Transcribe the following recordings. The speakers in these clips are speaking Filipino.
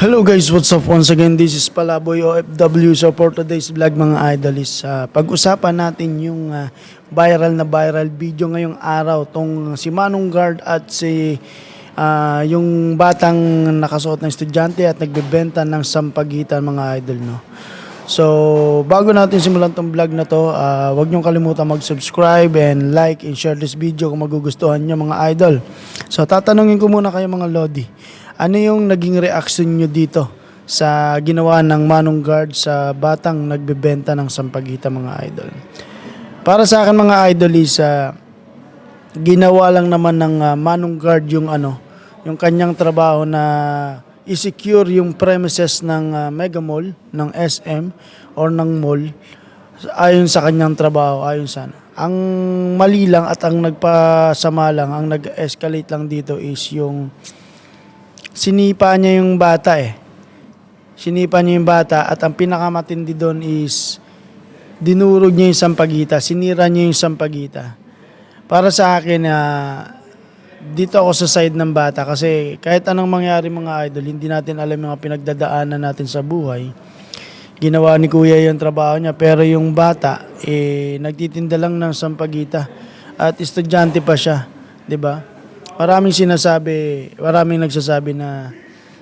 Hello guys, what's up? Once again, this is Palaboy OFW. So for today's vlog mga idol is pag-usapan natin yung viral video ngayong araw tong si Manong Guard at si yung batang nakasuot na estudyante at nagbebenta ng sampagitan mga idol, no. So bago natin simulan tong vlog na to, huwag niyong kalimutan mag-subscribe and like and share this video kung magugustuhan niyo mga idol. So tatanungin ko muna kayo mga lodi. Ano yung naging reaction nyo dito sa ginawa ng Manong Guard sa batang nagbebenta ng sampagita mga idol? Para sa akin mga idol is ginawa lang naman ng Manong Guard yung yung kanyang trabaho na i-secure yung premises ng Mega Mall, ng SM or ng mall ayon sa kanyang trabaho, ayon sana. Ang mali lang at ang nagpasama lang, ang nag-escalate lang dito is yung sinipa niya yung bata Sinipa niya yung bata at ang pinakamatindi doon is dinurog niya yung sampagita, sinira niya yung sampagita. Para sa akin, dito ako sa side ng bata kasi kahit anong mangyari mga idol, hindi natin alam yung pinagdadaanan natin sa buhay. Ginawa ni kuya yung trabaho niya pero yung bata, nagtitinda lang ng sampagita at estudyante pa siya, di ba? Maraming nagsasabi na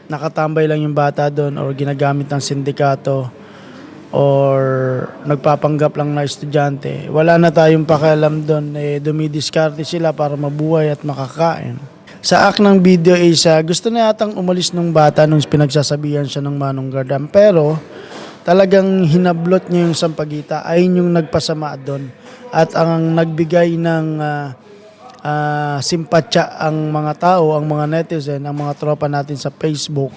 nakatambay lang yung bata doon or ginagamit ng sindikato or nagpapanggap lang na estudyante. Wala na tayong pakialam doon, dumidiskarte sila para mabuhay at makakain. Sa act ng video is gusto na yatang umalis ng bata nung pinagsasabihan siya ng Manong Guard. Pero talagang hinablot niya yung sampagita, ayun yung nagpasama doon at ang nagbigay ng simpatya ang mga tao, ang mga netizen, ang mga tropa natin sa Facebook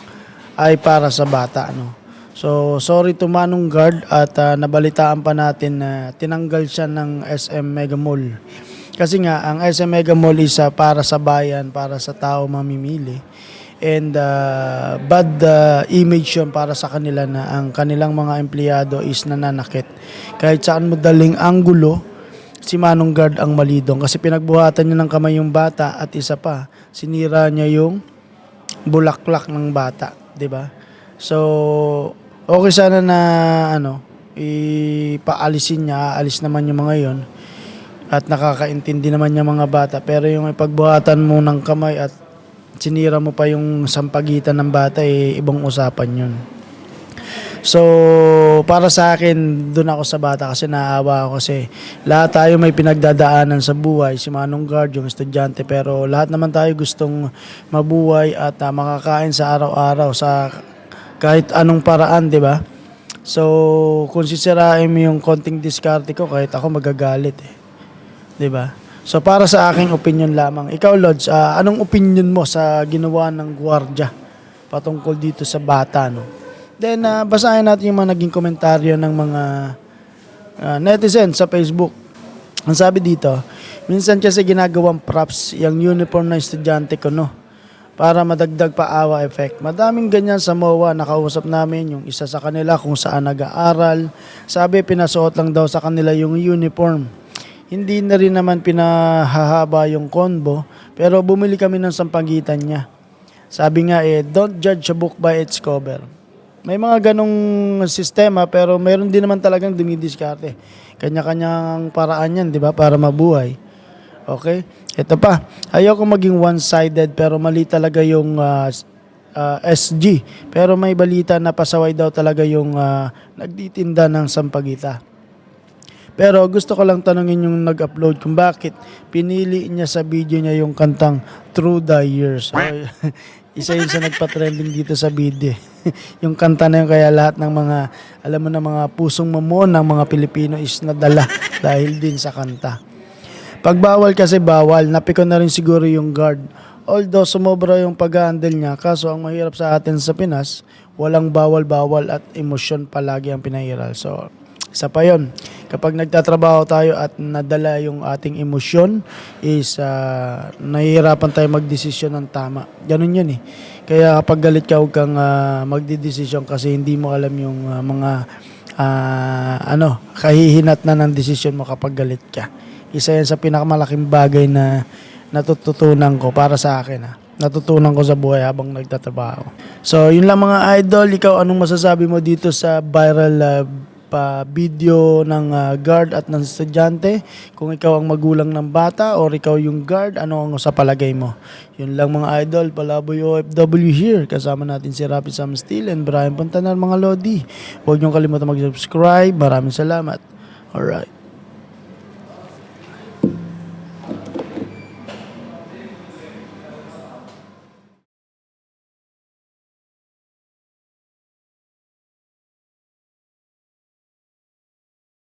ay para sa bata, no. So sorry to Manong Guard at nabalitaan pa natin na tinanggal siya ng SM Mega Mall. Kasi nga ang SM Mega Mall is para sa bayan, para sa tao mamimili. And bad image yun para sa kanila na ang kanilang mga empleyado is nananakit. Kahit saan mo daling anggulo, si Manong Guard ang mali doon kasi pinagbuhatan niya ng kamay yung bata at isa pa, sinira niya yung bulaklak ng bata, 'di ba? So, okay sana na ipaalisin niya, aalis naman yung mga 'yon. At nakakaintindi naman yung mga bata, pero yung ipagbuhatan mo ng kamay at sinira mo pa yung sampagitan ng bata, ibang usapan 'yun. So, para sa akin, doon ako sa bata kasi naawa ako kasi lahat tayo may pinagdadaanan sa buhay. Si Manong Guard, yung estudyante, pero lahat naman tayo gustong mabuhay at makakain sa araw-araw sa kahit anong paraan, di ba? So, kung sisirain mo yung konting diskarte ko, kahit ako magagalit di ba? So, para sa aking opinion lamang. Ikaw, Lods, anong opinion mo sa ginawa ng gwardiya patungkol dito sa bata, no? Then, basahin natin yung mga naging komentaryo ng mga netizen sa Facebook. Ang sabi dito, minsan kasi ginagawang props yung uniform na estudyante ko, no? Para madagdag pa awa effect. Madaming ganyan sa MOA, nakausap namin yung isa sa kanila kung saan nag-aaral. Sabi, pinasuot lang daw sa kanila yung uniform. Hindi na rin naman pinahahaba yung combo, pero bumili kami ng sampagitan niya. Sabi nga don't judge a book by its cover. May mga ganong sistema pero mayroon din naman talagang dumidiskarte. Kanya-kanyang paraan yan, di ba? Para mabuhay. Okay? Ito pa. Ayoko maging one-sided pero mali talaga yung SG. Pero may balita na pasaway daw talaga yung nagtitinda ng sampagita. Pero gusto ko lang tanungin yung nag-upload kung bakit pinili niya sa video niya yung kantang Through the Years. Isa yun sa nagpa-trending dito sa video. Yung kanta na yun kaya lahat ng mga, alam mo na mga pusong mamon ng mga Pilipino is nadala dahil din sa kanta. Pagbawal kasi bawal, napiko na rin siguro yung Guard. Although sumobra yung pag-handle niya, kaso ang mahirap sa atin sa Pinas, walang bawal-bawal at emosyon palagi ang pinahiral. So, isa pa yun. Kapag nagtatrabaho tayo at nadala yung ating emosyon is nahihirapan tayo magdesisyon ng tama. Ganun yun Kaya kapag galit ka, huwag kang magdidesisyon kasi hindi mo alam yung mga kahihinat na ng desisyon mo kapag galit ka. Isa yan sa pinakamalaking bagay na natututunan ko para sa akin. natutunan ko sa buhay habang nagtatrabaho. So, yun lang mga idol. Ikaw, anong masasabi mo dito sa viral video ng guard at ng estudyante? Kung ikaw ang magulang ng bata or ikaw yung guard, ano ang sa palagay mo? Yun lang mga idol. Palaboy OFW here. Kasama natin si Rapi Sam Steel and Brian Pontanar mga Lodi. Huwag niyong kalimutan mag-subscribe. Maraming salamat. Alright.